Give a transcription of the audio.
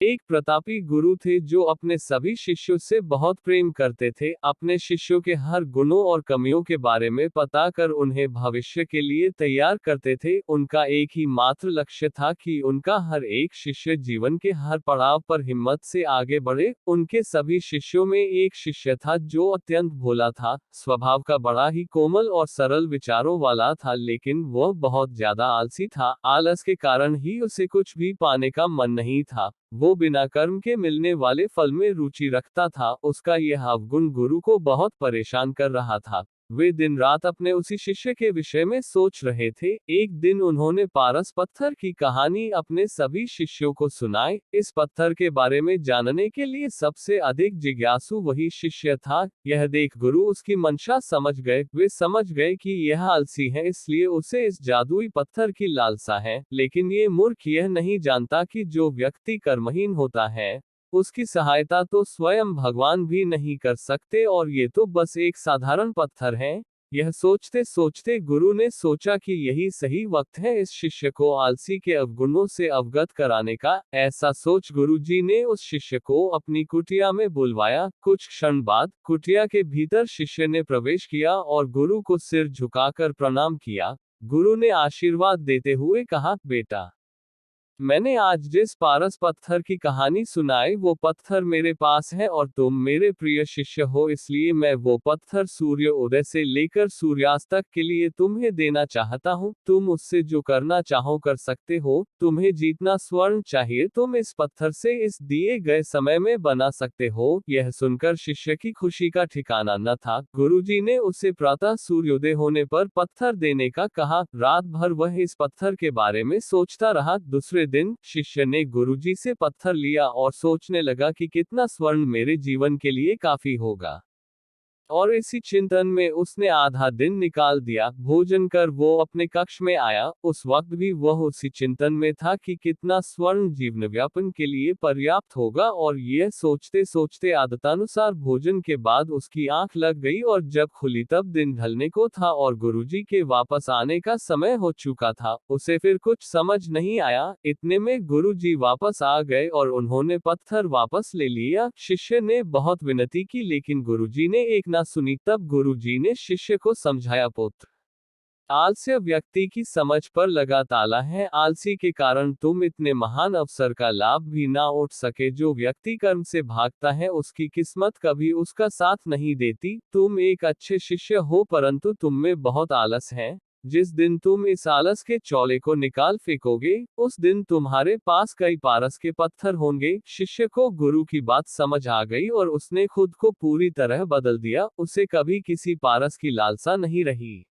एक प्रतापी गुरु थे जो अपने सभी शिष्यों से बहुत प्रेम करते थे। अपने शिष्यों के हर गुणों और कमियों के बारे में पता कर उन्हें भविष्य के लिए तैयार करते थे। उनका एक ही मात्र लक्ष्य था कि उनका हर एक शिष्य जीवन के हर पड़ाव पर हिम्मत से आगे बढ़े। उनके सभी शिष्यों में एक शिष्य था जो अत्यंत भोला था, स्वभाव का बड़ा ही कोमल और सरल विचारों वाला था, लेकिन वह बहुत ज्यादा आलसी था। आलस के कारण ही उसे कुछ भी पाने का मन नहीं था। वो बिना कर्म के मिलने वाले फल में रुचि रखता था। उसका यह अवगुण गुरु को बहुत परेशान कर रहा था। वे दिन रात अपने उसी शिष्य के विषय में सोच रहे थे। एक दिन उन्होंने पारस पत्थर की कहानी अपने सभी शिष्यों को सुनाई। इस पत्थर के बारे में जानने के लिए सबसे अधिक जिज्ञासु वही शिष्य था। यह देख गुरु उसकी मंशा समझ गए। वे समझ गए कि यह आलसी है, इसलिए उसे इस जादुई पत्थर की लालसा है। लेकिन ये मूर्ख यह नहीं जानता कि जो व्यक्ति कर्महीन होता है, उसकी सहायता तो स्वयं भगवान भी नहीं कर सकते, और ये तो बस एक साधारण पत्थर है। यह सोचते सोचते गुरु ने सोचा कि यही सही वक्त है इस शिष्य को आलसी के अवगुणों से अवगत कराने का। ऐसा सोच गुरुजी ने उस शिष्य को अपनी कुटिया में बुलवाया। कुछ क्षण बाद कुटिया के भीतर शिष्य ने प्रवेश किया और गुरु को सिर झुकाकर प्रणाम किया। गुरु ने आशीर्वाद देते हुए कहा, बेटा, मैंने आज जिस पारस पत्थर की कहानी सुनाई वो पत्थर मेरे पास है और तुम मेरे प्रिय शिष्य हो, इसलिए मैं वो पत्थर सूर्य उदय से लेकर सूर्यास्त तक के लिए तुम्हें देना चाहता हूँ। तुम उससे जो करना चाहो कर सकते हो। तुम्हें जितना स्वर्ण चाहिए तुम इस पत्थर से इस दिए गए समय में बना सकते हो। यह सुनकर शिष्य की खुशी का ठिकाना न था। गुरुजी ने उसे प्रातः सूर्योदय होने पर पत्थर देने का कहा। रात भर वह इस पत्थर के बारे में सोचता रहा। दूसरे दिन शिष्य ने गुरुजी से पत्थर लिया और सोचने लगा कि कितना स्वर्ण मेरे जीवन के लिए काफी होगा। और इसी चिंतन में उसने आधा दिन निकाल दिया। भोजन कर वो अपने कक्ष में आया। उस वक्त भी वह उसी चिंतन में था कि कितना स्वर्ण जीवन व्यापन के लिए पर्याप्त होगा, और यह सोचते सोचते आदतानुसार भोजन के बाद उसकी आंख लग गई, और जब खुली तब दिन ढलने को था और गुरुजी के वापस आने का समय हो चुका था। उसे फिर कुछ समझ नहीं आया। इतने में गुरुजी वापस आ गए और उन्होंने पत्थर वापस ले लिया। शिष्य ने बहुत विनती की, लेकिन गुरुजी ने एक ना सुनी। तब गुरुजी ने शिष्य को समझाया, पुत्र, आलस्य व्यक्ति की समझ पर लगा ताला है। आलसी के कारण तुम इतने महान अवसर का लाभ भी ना उठ सके। जो व्यक्ति कर्म से भागता है उसकी किस्मत कभी उसका साथ नहीं देती। तुम एक अच्छे शिष्य हो, परंतु तुम में बहुत आलस है। जिस दिन तुम इस आलस के चौले को निकाल फेंकोगे, उस दिन तुम्हारे पास कई पारस के पत्थर होंगे। शिष्य को गुरु की बात समझ आ गई और उसने खुद को पूरी तरह बदल दिया। उसे कभी किसी पारस की लालसा नहीं रही।